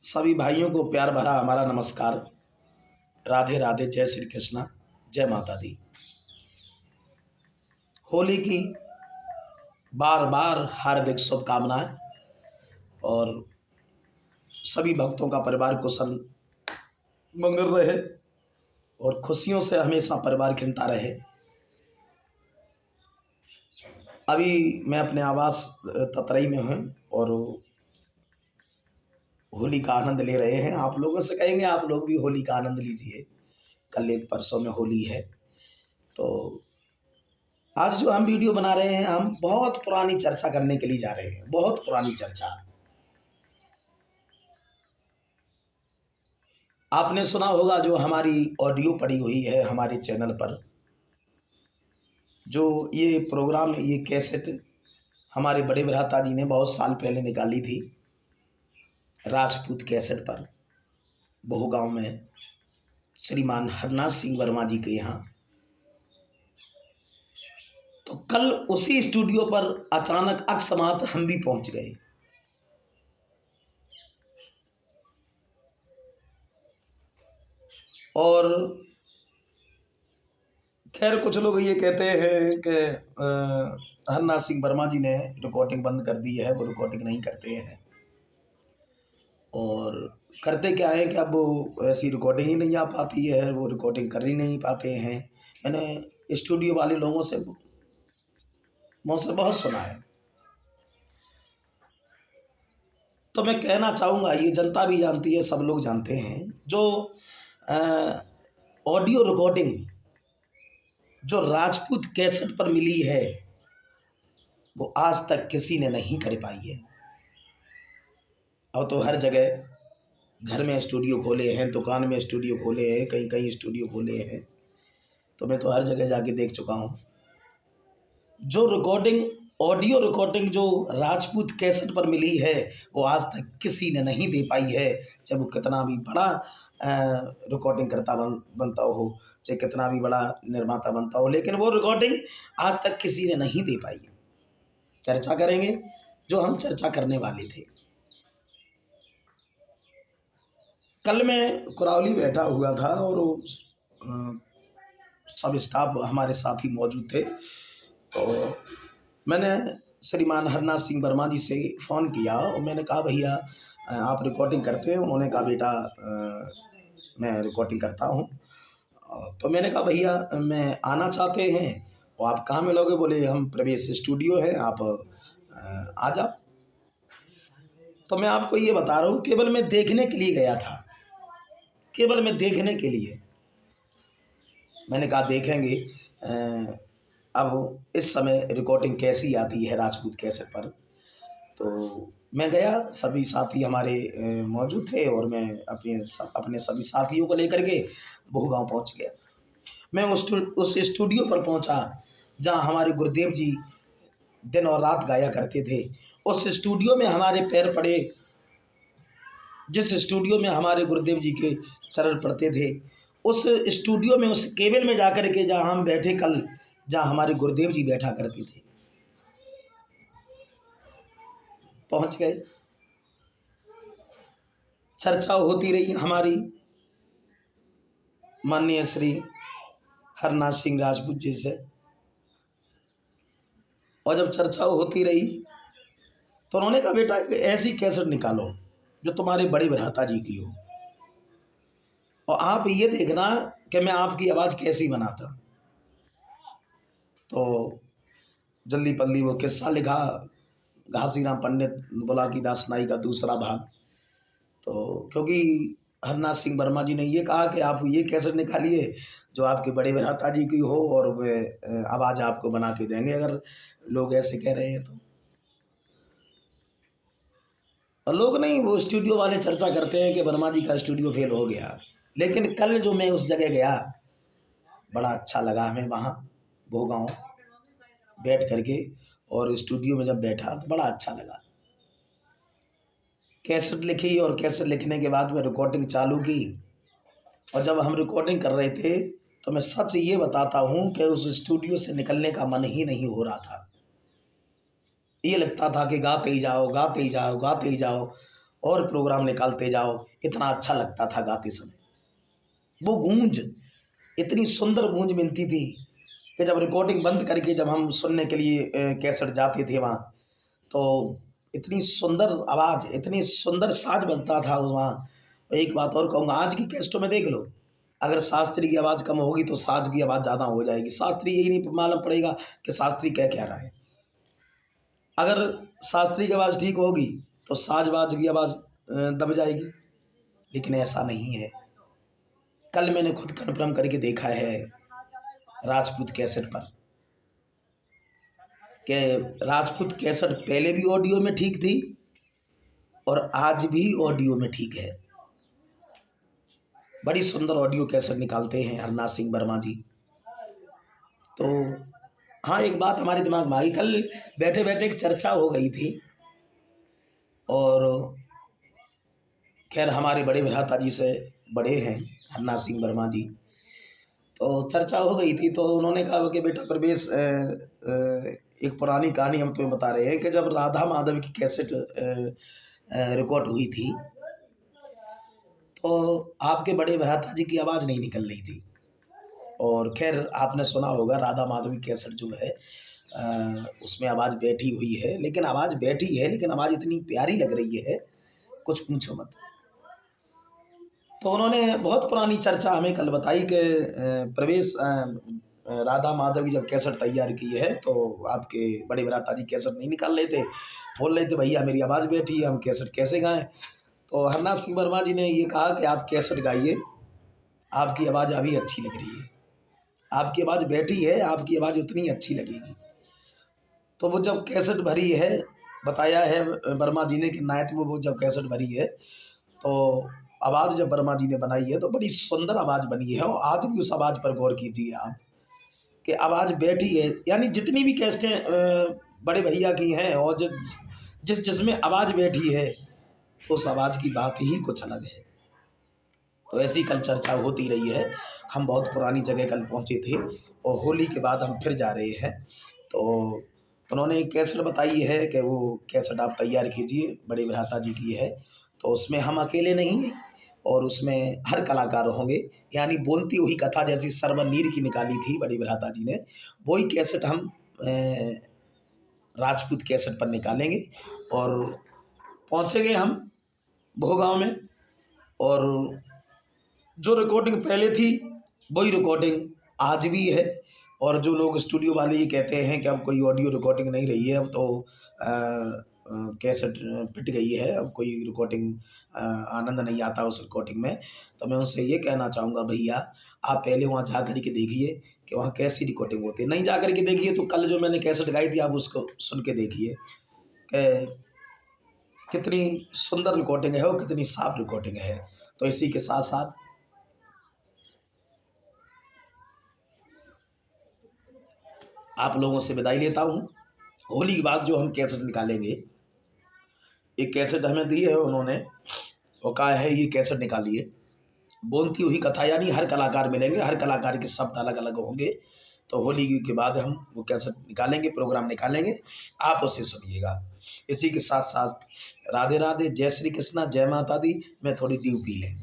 सभी भाइयों को प्यार भरा हमारा नमस्कार। राधे राधे, जय श्री कृष्णा, जय माता दी। होली की बार बार हार्दिक शुभकामनाएं और सभी भक्तों का परिवार कुशल मंगल रहे और खुशियों से हमेशा परिवार खिलता रहे। अभी मैं अपने आवास ततरई में हूँ और होली का आनंद ले रहे हैं। आप लोगों से कहेंगे आप लोग भी होली का आनंद लीजिए। कल एक परसों में होली है, तो आज जो हम वीडियो बना रहे हैं, हम बहुत पुरानी चर्चा करने के लिए जा रहे हैं। बहुत पुरानी चर्चा। आपने सुना होगा, जो हमारी ऑडियो पड़ी हुई है हमारे चैनल पर, जो ये प्रोग्राम, ये कैसेट हमारे बड़े भ्राता जी ने बहुत साल पहले निकाली थी, राजपूत कैसेट पर, बहुगांव में श्रीमान हरनाथ सिंह वर्मा जी के यहाँ। तो कल उसी स्टूडियो पर अचानक अकस्मात हम भी पहुंच गए। और खैर, कुछ लोग ये कहते हैं कि हरनाथ सिंह वर्मा जी ने रिकॉर्डिंग बंद कर दी है, वो रिकॉर्डिंग नहीं करते हैं। और करते क्या है कि अब वो ऐसी रिकॉर्डिंग ही नहीं आ पाती है, वो रिकॉर्डिंग कर ही नहीं पाते हैं। मैंने स्टूडियो वाले लोगों से मुझसे बहुत सुना है। तो मैं कहना चाहूँगा, ये जनता भी जानती है, सब लोग जानते हैं, जो ऑडियो रिकॉर्डिंग जो राजपूत कैसेट पर मिली है, वो आज तक किसी ने नहीं कर पाई है। अब तो हर जगह घर में स्टूडियो खोले हैं, दुकान में स्टूडियो खोले हैं, कहीं कहीं स्टूडियो खोले हैं। तो मैं तो हर जगह जाके देख चुका हूँ। जो रिकॉर्डिंग, ऑडियो रिकॉर्डिंग जो राजपूत कैसेट पर मिली है, वो आज तक किसी ने नहीं दे पाई है। चाहे वो कितना भी बड़ा रिकॉर्डिंग करता बनता हो, चाहे कितना भी बड़ा निर्माता बनता हो, लेकिन वो रिकॉर्डिंग आज तक किसी ने नहीं दे पाई है। चर्चा करेंगे जो हम चर्चा करने वाले थे। कल मैं कुरावली बैठा हुआ था और सब स्टाफ हमारे साथ ही मौजूद थे। तो मैंने श्रीमान हरनाथ सिंह वर्मा जी से फ़ोन किया और मैंने कहा, भैया आप रिकॉर्डिंग करते हैं? उन्होंने कहा, बेटा मैं रिकॉर्डिंग करता हूँ। तो मैंने कहा, भैया मैं आना चाहते हैं, और आप कहाँ मिलोगे? बोले, हम प्रवेश स्टूडियो है, आप आ जाओ। तो मैं आपको ये बता रहा हूँ, केवल मैं देखने के लिए गया था, केवल मैं देखने के लिए। मैंने कहा देखेंगे अब इस समय रिकॉर्डिंग कैसी आती है राजपूत कैसेट पर। तो मैं गया, सभी साथी हमारे मौजूद थे और मैं अपने सभी साथियों को लेकर के बहुगांव पहुंच गया। मैं उस स्टूडियो पर पहुंचा जहां हमारे गुरुदेव जी दिन और रात गाया करते थे। उस स्टूडियो में हमारे पैर पड़े, जिस स्टूडियो में हमारे गुरुदेव जी के चरण पड़ते थे, उस स्टूडियो में, उस केबिन में जाकर के जहाँ हम बैठे कल, जहाँ हमारे गुरुदेव जी बैठा करते थे, पहुँच गए। चर्चा होती रही हमारी माननीय श्री हरनाथ सिंह राजपूत जी से, और जब चर्चा होती रही तो उन्होंने कहा, बेटा ऐसी कैसेट निकालो जो तुम्हारे बड़े भ्राता जी की हो, और आप ये देखना कि मैं आपकी आवाज़ कैसी बनाता। तो जल्दी पल्ली वो किस्सा लिखा, घासीराम पंडित बुलाकीदास नाई का दूसरा भाग। तो क्योंकि हरनाथ सिंह वर्मा जी ने ये कहा कि आप ये कैसेट निकालिए जो आपके बड़े भ्राता जी की हो, और वे आवाज़ आपको बना के देंगे, अगर लोग ऐसे कह रहे हैं तो। और लोग नहीं, वो स्टूडियो वाले चर्चा करते हैं कि वर्मा जी का स्टूडियो फेल हो गया। लेकिन कल जो मैं उस जगह गया, बड़ा अच्छा लगा हमें वहाँ भोगांव बैठ करके, और स्टूडियो में जब बैठा तो बड़ा अच्छा लगा। कैसेट लिखी और कैसेट लिखने के बाद में रिकॉर्डिंग चालू की, और जब हम रिकॉर्डिंग कर रहे थे तो मैं सच ये बताता हूँ कि उस स्टूडियो से निकलने का मन ही नहीं हो रहा था। ये लगता था कि गाते ही जाओ, गाते ही जाओ, गाते ही जाओ। और प्रोग्राम निकालते जाओ, इतना अच्छा लगता था गाते समय। वो गूंज, इतनी सुंदर गूंज मिलती थी कि जब रिकॉर्डिंग बंद करके जब हम सुनने के लिए कैसेट जाते थे वहाँ, तो इतनी सुंदर आवाज़, इतनी सुंदर साज बजता था वहाँ। एक बात और कहूँगा, आज की कैसेटों में देख लो, अगर शास्त्री की आवाज़ कम होगी तो साज की आवाज़ ज़्यादा हो जाएगी। शास्त्री यही नहीं मालूम पड़ेगा कि शास्त्री कह क्या रहा है। अगर शास्त्री की आवाज़ ठीक होगी तो साजबाज की आवाज़ दब जाएगी, लेकिन ऐसा नहीं है। कल मैंने खुद कन्फर्म करके देखा है राजपूत कैसेट पर कि राजपूत कैसेट पहले भी ऑडियो में ठीक थी और आज भी ऑडियो में ठीक है। बड़ी सुंदर ऑडियो कैसेट निकालते हैं हरनाथ सिंह वर्मा जी। तो हाँ, एक बात हमारे दिमाग में आई, कल बैठे बैठे एक चर्चा हो गई थी, और खैर हमारे बड़े भ्राता जी से बड़े हैं हरनाथ सिंह वर्मा जी, तो चर्चा हो गई थी। तो उन्होंने कहा कि बेटा प्रवेश, एक पुरानी कहानी हम तुम्हें बता रहे हैं कि जब राधा माधव की कैसेट रिकॉर्ड हुई थी तो आपके बड़े भ्राता जी की आवाज़ नहीं निकल रही थी। और खैर आपने सुना होगा राधा माधव की कैसेट जो है उसमें आवाज़ बैठी हुई है, लेकिन आवाज़ बैठी है, लेकिन आवाज़ इतनी प्यारी लग रही है कुछ पूछो मत। तो उन्होंने बहुत पुरानी चर्चा हमें कल बताई कि प्रवेश, राधा माधव की जब कैसेट तैयार की है तो आपके बड़े भ्राता जी कैसेट नहीं निकाल रहे थे, बोल रहे थे भैया मेरी आवाज़ बैठी है, हम कैसेट कैसे गाएं। तो हरनाथ सिंह वर्मा जी ने ये कहा कि आप कैसेट गाइए, आपकी आवाज़ अभी अच्छी लग रही है, आपकी आवाज़ बैठी है, आपकी आवाज़ उतनी अच्छी लगेगी। तो वो जब कैसेट भरी है, बताया है वर्मा जी ने कि नाइट में वो जब कैसेट भरी है तो आवाज़ जब वर्मा जी ने बनाई है तो बड़ी सुंदर आवाज़ बनी है। और आज भी उस आवाज़ पर गौर कीजिए आप कि आवाज़ बैठी है, यानी जितनी भी कैसेटें बड़े भैया की हैं और जिसमें आवाज़ बैठी है तो उस आवाज़ की बात ही कुछ अलग है। तो ऐसी कल चर्चा होती रही है। हम बहुत पुरानी जगह कल पहुँचे थे और होली के बाद हम फिर जा रहे हैं। तो उन्होंने एक कैसेट बताई है कि वो कैसेट आप तैयार कीजिए, बड़े भ्राता जी की है। तो उसमें हम अकेले नहीं हैं और उसमें हर कलाकार होंगे, यानी बोलती हुई कथा जैसी सर्वनीर की निकाली थी बड़े भ्राता जी ने, वही कैसेट हम राजपूत कैसेट पर निकालेंगे। और पहुँचेंगे हम भोगांव में, और जो रिकॉर्डिंग पहले थी वही रिकॉर्डिंग आज भी है। और जो लोग स्टूडियो वाले ये कहते हैं कि अब कोई ऑडियो रिकॉर्डिंग नहीं रही है, अब तो कैसेट पिट गई है, अब कोई रिकॉर्डिंग आनंद नहीं आता उस रिकॉर्डिंग में, तो मैं उनसे ये कहना चाहूँगा भैया आप पहले वहाँ जा कर के देखिए कि वहाँ कैसी रिकॉर्डिंग होती है। नहीं जा कर के देखिए तो कल जो मैंने कैसेट गाई थी आप उसको सुन के देखिए कि कितनी सुंदर रिकॉर्डिंग है और कितनी साफ रिकॉर्डिंग है। तो इसी के साथ साथ आप लोगों से विदाई लेता हूँ। होली के बाद जो हम कैसेट निकालेंगे, एक कैसेट हमें दी है उन्होंने, वो कहा है ये कैसेट निकालिए, बोलती हुई कथा, यानी हर कलाकार मिलेंगे, हर कलाकार के शब्द अलग अलग होंगे। तो होली के बाद हम वो कैसेट निकालेंगे, प्रोग्राम निकालेंगे, आप उसे सुनिएगा। इसी के साथ साथ राधे राधे, जय श्री कृष्णा, जय माता दी। मैं थोड़ी ड्यू पी लें।